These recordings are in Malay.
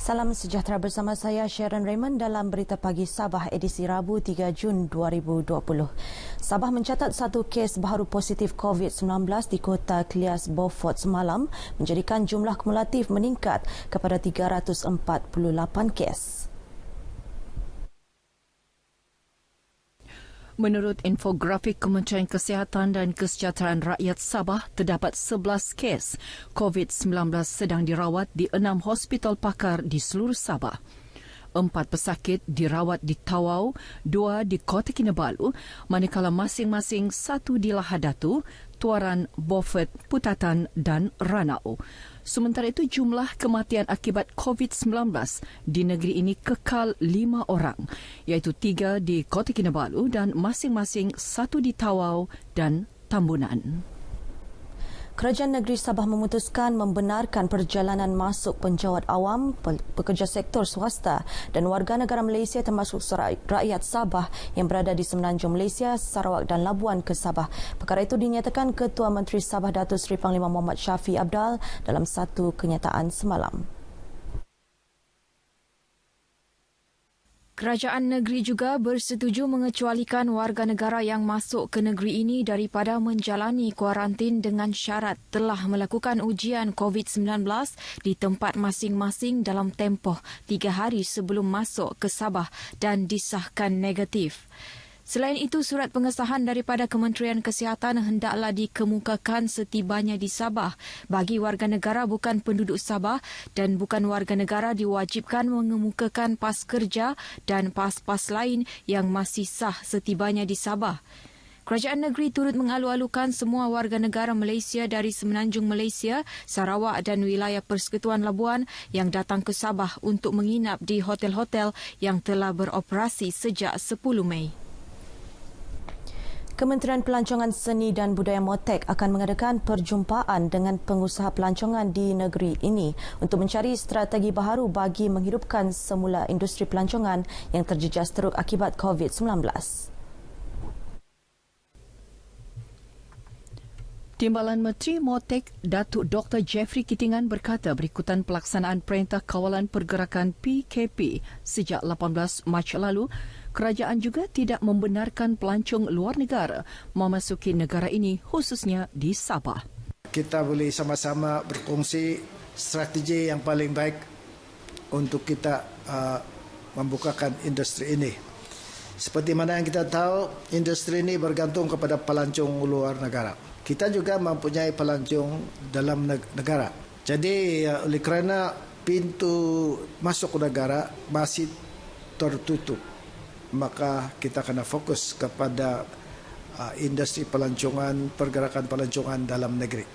Salam sejahtera bersama saya Sharon Raymond dalam Berita Pagi Sabah edisi Rabu 3 Jun 2020. Sabah mencatat satu kes baharu positif COVID-19 di Kota Klias Beaufort semalam menjadikan jumlah kumulatif meningkat kepada 348 kes. Menurut infografik Kementerian Kesihatan dan Kesejahteraan Rakyat Sabah, terdapat 11 kes COVID-19 sedang dirawat di 6 hospital pakar di seluruh Sabah. 4 pesakit dirawat di Tawau, 2 di Kota Kinabalu, manakala masing-masing 1 di Lahadatu, Tuaran, Beaufort, Putatan dan Ranau. Sementara itu, jumlah kematian akibat COVID-19 di negeri ini kekal 5 orang, iaitu 3 di Kota Kinabalu dan masing-masing 1 di Tawau dan Tambunan. Kerajaan Negeri Sabah memutuskan membenarkan perjalanan masuk penjawat awam, pekerja sektor swasta dan warga negara Malaysia termasuk rakyat Sabah yang berada di Semenanjung Malaysia, Sarawak dan Labuan ke Sabah. Perkara itu dinyatakan Ketua Menteri Sabah Datuk Seri Panglima Muhammad Shafie Apdal dalam satu kenyataan semalam. Kerajaan negeri juga bersetuju mengecualikan warga negara yang masuk ke negeri ini daripada menjalani kuarantin dengan syarat telah melakukan ujian COVID-19 di tempat masing-masing dalam tempoh 3 hari sebelum masuk ke Sabah dan disahkan negatif. Selain itu, surat pengesahan daripada Kementerian Kesihatan hendaklah dikemukakan setibanya di Sabah bagi warga negara bukan penduduk Sabah dan bukan warga negara diwajibkan mengemukakan pas kerja dan pas-pas lain yang masih sah setibanya di Sabah. Kerajaan negeri turut mengalu-alukan semua warga negara Malaysia dari Semenanjung Malaysia, Sarawak dan wilayah Persekutuan Labuan yang datang ke Sabah untuk menginap di hotel-hotel yang telah beroperasi sejak 10 Mei. Kementerian Pelancongan Seni dan Budaya Motek akan mengadakan perjumpaan dengan pengusaha pelancongan di negeri ini untuk mencari strategi baharu bagi menghidupkan semula industri pelancongan yang terjejas teruk akibat COVID-19. Timbalan Menteri Motek Datuk Dr. Jeffrey Kitingan berkata berikutan pelaksanaan Perintah Kawalan Pergerakan PKP sejak 18 Mac lalu, kerajaan juga tidak membenarkan pelancong luar negara memasuki negara ini khususnya di Sabah. Kita boleh sama-sama berkongsi strategi yang paling baik untuk kita membukakan industri ini. Seperti mana yang kita tahu, industri ini bergantung kepada pelancong luar negara. Kita juga mempunyai pelancong dalam negara. Jadi oleh kerana pintu masuk ke negara masih tertutup, maka kita kena fokus kepada industri pelancongan, pergerakan pelancongan dalam negeri.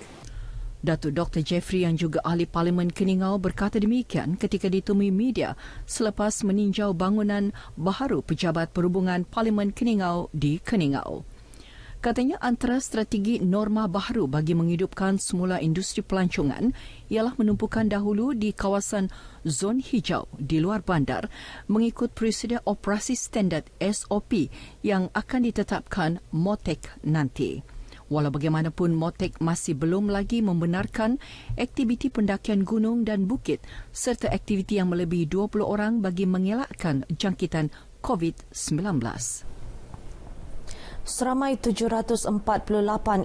Datuk Dr. Jeffrey yang juga ahli Parlimen Keningau berkata demikian ketika ditemui media selepas meninjau bangunan baharu Pejabat Perhubungan Parlimen Keningau di Keningau. Katanya antara strategi norma baharu bagi menghidupkan semula industri pelancongan ialah menumpukan dahulu di kawasan zon hijau di luar bandar mengikut prosedur operasi standard SOP yang akan ditetapkan Motek nanti. Walau bagaimanapun, Motek masih belum lagi membenarkan aktiviti pendakian gunung dan bukit serta aktiviti yang melebihi 20 orang bagi mengelakkan jangkitan COVID-19. Seramai 748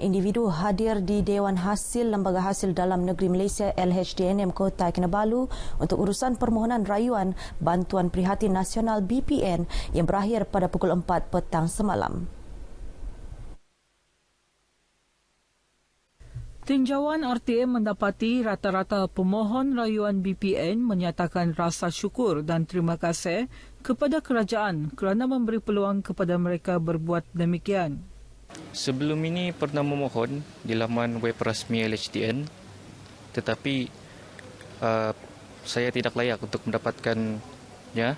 individu hadir di Dewan Hasil Lembaga Hasil Dalam Negeri Malaysia LHDNM Kota Kinabalu untuk urusan permohonan rayuan Bantuan Prihatin Nasional BPN yang berakhir pada pukul 4 petang semalam. Tinjauan RTM mendapati rata-rata pemohon rayuan BPN menyatakan rasa syukur dan terima kasih kepada kerajaan kerana memberi peluang kepada mereka berbuat demikian. Sebelum ini pernah memohon di laman web rasmi LHDN, tetapi saya tidak layak untuk mendapatkannya.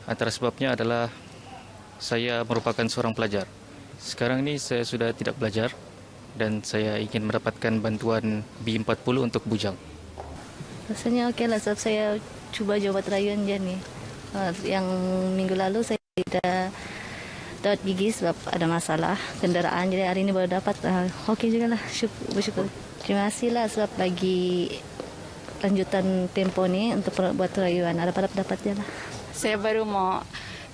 Antara sebabnya adalah saya merupakan seorang pelajar. Sekarang ini saya sudah tidak belajar dan saya ingin mendapatkan bantuan B40 untuk bujang. Rasanya okey lah sebab saya cuba jawab rayuan je ni. Yang minggu lalu saya tidak dapat gigi sebab ada masalah kenderaan. Jadi hari ini baru dapat. Okey juga lah, bersyukur. Terima kasih lah sebab lanjutan tempo ni untuk buat rayuan. Ada pendapat je lah. Saya baru mau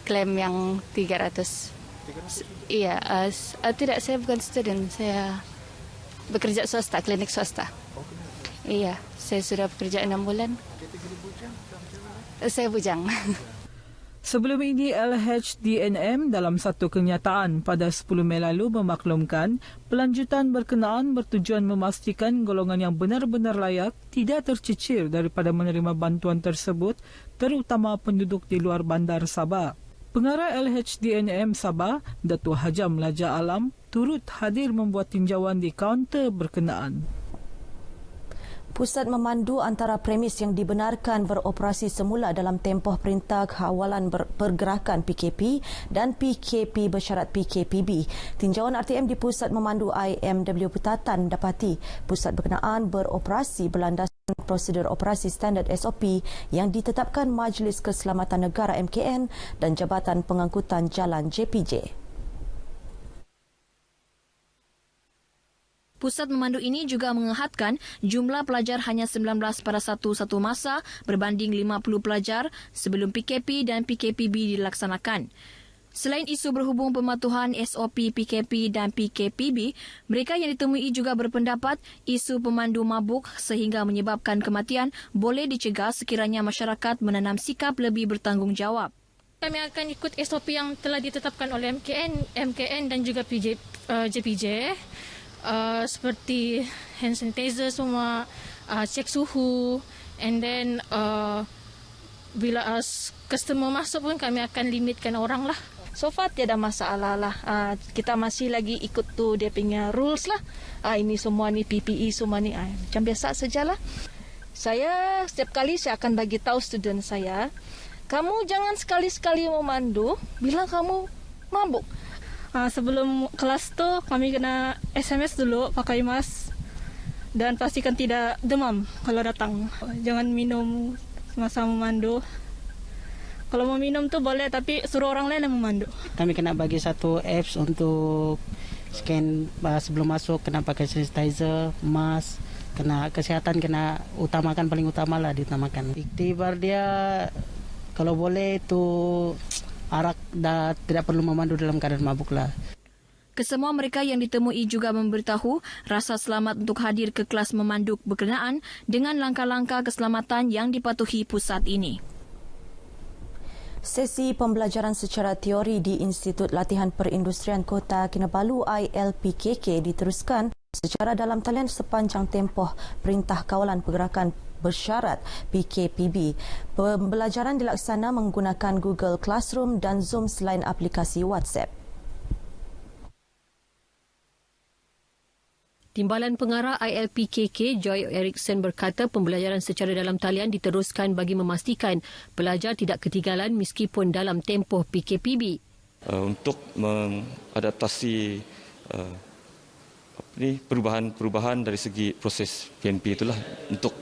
klaim yang 300. Iya, tidak, saya bukan student, saya bekerja swasta, klinik swasta. Iya, saya sudah bekerja 6 bulan. Saya bujang. Sebelum ini, LHDNM dalam satu kenyataan pada 10 Mei lalu memaklumkan pelanjutan berkenaan bertujuan memastikan golongan yang benar-benar layak tidak tercicir daripada menerima bantuan tersebut, terutama penduduk di luar bandar Sabah. Pengarah LHDNM Sabah, Datuk Hajam Laja Alam, turut hadir membuat tinjauan di kaunter berkenaan. Pusat memandu antara premis yang dibenarkan beroperasi semula dalam tempoh Perintah Kawalan Pergerakan PKP dan PKP bersyarat PKPB. Tinjauan RTM di Pusat Memandu IMW Petatan dapati pusat berkenaan beroperasi berlandaskan prosedur operasi standard SOP yang ditetapkan Majlis Keselamatan Negara MKN dan Jabatan Pengangkutan Jalan JPJ. Pusat memandu ini juga mengehadkan jumlah pelajar hanya 19 pada satu masa berbanding 50 pelajar sebelum PKP dan PKPB dilaksanakan. Selain isu berhubung pematuhan SOP PKP dan PKPB, mereka yang ditemui juga berpendapat isu pemandu mabuk sehingga menyebabkan kematian boleh dicegah sekiranya masyarakat menanam sikap lebih bertanggungjawab. Kami akan ikut SOP yang telah ditetapkan oleh MKN dan juga JPJ. Seperti hand sanitizer semua, cek suhu, and then bila customer masuk pun kami akan limitkan orang lah. So far tiada masalah lah. Kita masih lagi ikut tu dia punya rules lah. Ini semua ni PPE semua ni macam biasa sajalah. Saya setiap kali saya akan bagi tahu student saya, kamu jangan sekali-sekali memandu bila kamu mabuk. Sebelum kelas tu kami kena SMS dulu pakai mask dan pastikan tidak demam kalau datang. Jangan minum semasa memandu. Kalau mau minum tu boleh tapi suruh orang lain yang memandu. Kami kena bagi satu apps untuk scan sebelum masuk, kena pakai sanitizer, mask, kena kesihatan kena utamakan, paling utamalah diutamakan. Iktibar dia kalau boleh tu arak dah tidak perlu memandu dalam keadaan mabuk lah. Kesemua mereka yang ditemui juga memberitahu rasa selamat untuk hadir ke kelas memandu berkenaan dengan langkah-langkah keselamatan yang dipatuhi pusat ini. Sesi pembelajaran secara teori di Institut Latihan Perindustrian Kota Kinabalu ILPKK diteruskan secara dalam talian sepanjang tempoh Perintah Kawalan Pergerakan Bersyarat PKPB. Pembelajaran dilaksana menggunakan Google Classroom dan Zoom selain aplikasi WhatsApp. Timbalan Pengarah ILPKK Joy Erickson berkata pembelajaran secara dalam talian diteruskan bagi memastikan pelajar tidak ketinggalan meskipun dalam tempoh PKPB. Untuk mengadaptasi perubahan dari segi proses PNP itulah untuk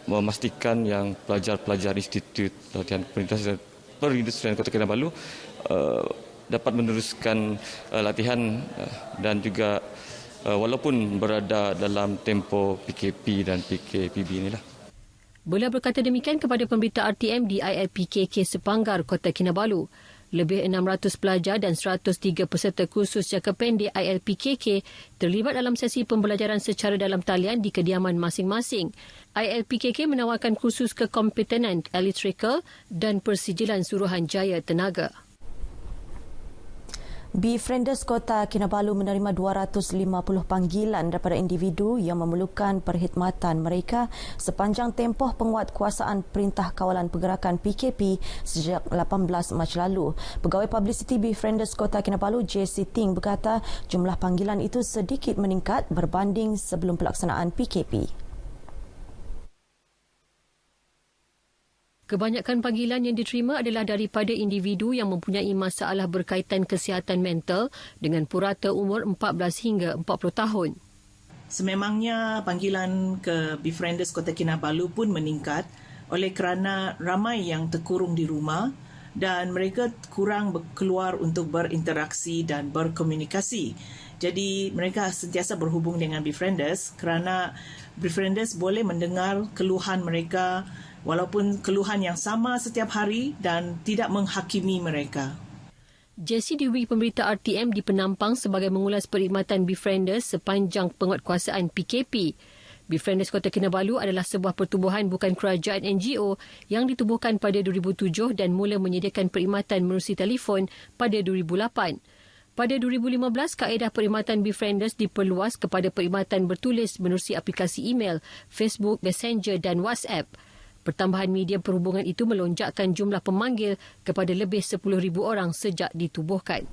memastikan yang pelajar-pelajar Institut Latihan Perindustrian Kota Kinabalu dapat meneruskan latihan dan juga walaupun berada dalam tempoh PKP dan PKPB inilah. Beliau berkata demikian kepada pemberita RTM di ILPKK Sepanggar, Kota Kinabalu. Lebih 600 pelajar dan 103 peserta kursus jangka pendek ILPKK terlibat dalam sesi pembelajaran secara dalam talian di kediaman masing-masing. ILPKK menawarkan kursus kekompetenan elektrikal dan persijilan Suruhanjaya Tenaga. Befrienders Kota Kinabalu menerima 250 panggilan daripada individu yang memerlukan perkhidmatan mereka sepanjang tempoh penguatkuasaan Perintah Kawalan Pergerakan PKP sejak 18 Mac lalu. Pegawai publicity Befrienders Kota Kinabalu, J.C. Ting berkata jumlah panggilan itu sedikit meningkat berbanding sebelum pelaksanaan PKP. Kebanyakan panggilan yang diterima adalah daripada individu yang mempunyai masalah berkaitan kesihatan mental dengan purata umur 14 hingga 40 tahun. Sememangnya panggilan ke Befrienders Kota Kinabalu pun meningkat oleh kerana ramai yang terkurung di rumah dan mereka kurang keluar untuk berinteraksi dan berkomunikasi. Jadi mereka sentiasa berhubung dengan befrienders kerana befrienders boleh mendengar keluhan mereka walaupun keluhan yang sama setiap hari dan tidak menghakimi mereka. Jessie dihubungi pemberita RTM di Penampang sebagai mengulas perkhidmatan befrienders sepanjang penguatkuasaan PKP. Befrienders Kota Kinabalu adalah sebuah pertubuhan bukan kerajaan NGO yang ditubuhkan pada 2007 dan mula menyediakan perkhidmatan menerusi telefon pada 2008. Pada 2015, kaedah perkhidmatan befrienders diperluas kepada perkhidmatan bertulis menerusi aplikasi email, Facebook, Messenger dan WhatsApp. Pertambahan media perhubungan itu melonjakkan jumlah pemanggil kepada lebih 10,000 orang sejak ditubuhkan.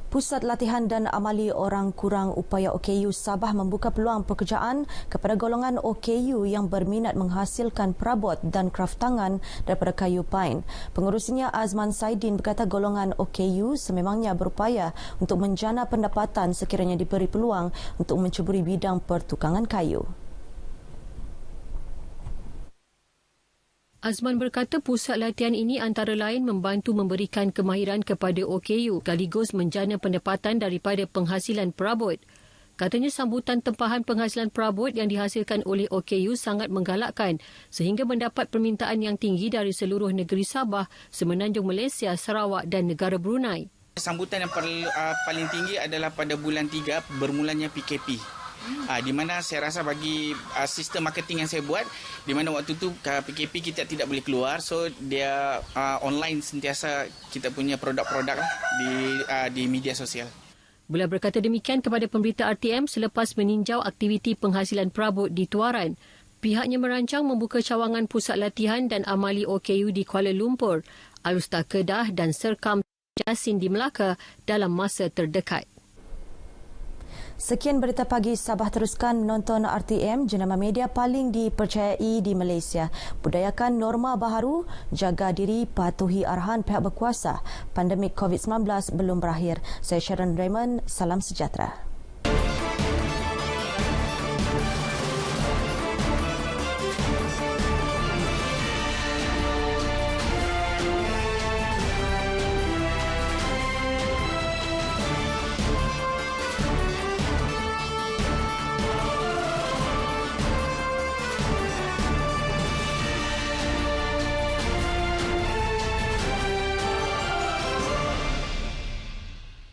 Pusat Latihan dan Amali Orang Kurang Upaya OKU Sabah membuka peluang pekerjaan kepada golongan OKU yang berminat menghasilkan perabot dan kraf tangan daripada kayu pain. Pengurusinya Azman Saidin berkata golongan OKU sememangnya berupaya untuk menjana pendapatan sekiranya diberi peluang untuk menceburi bidang pertukangan kayu. Azman berkata pusat latihan ini antara lain membantu memberikan kemahiran kepada OKU sekaligus menjana pendapatan daripada penghasilan perabot. Katanya sambutan tempahan penghasilan perabot yang dihasilkan oleh OKU sangat menggalakkan sehingga mendapat permintaan yang tinggi dari seluruh negeri Sabah, Semenanjung Malaysia, Sarawak dan negara Brunei. Sambutan yang paling tinggi adalah pada bulan 3 bermulanya PKP. Di mana saya rasa bagi sistem marketing yang saya buat, di mana waktu tu PKP kita tidak boleh keluar, so dia online sentiasa kita punya produk-produk di media sosial. Beliau berkata demikian kepada pemberita RTM selepas meninjau aktiviti penghasilan perabot di Tuaran. Pihaknya merancang membuka cawangan pusat latihan dan amali OKU di Kuala Lumpur, Alustar Kedah dan Serkam Jasin di Melaka dalam masa terdekat. Sekian berita pagi Sabah, teruskan menonton RTM, jenama media paling dipercayai di Malaysia. Budayakan norma baharu, jaga diri, patuhi arahan pihak berkuasa. Pandemik COVID-19 belum berakhir. Saya Sharon Raymond, salam sejahtera.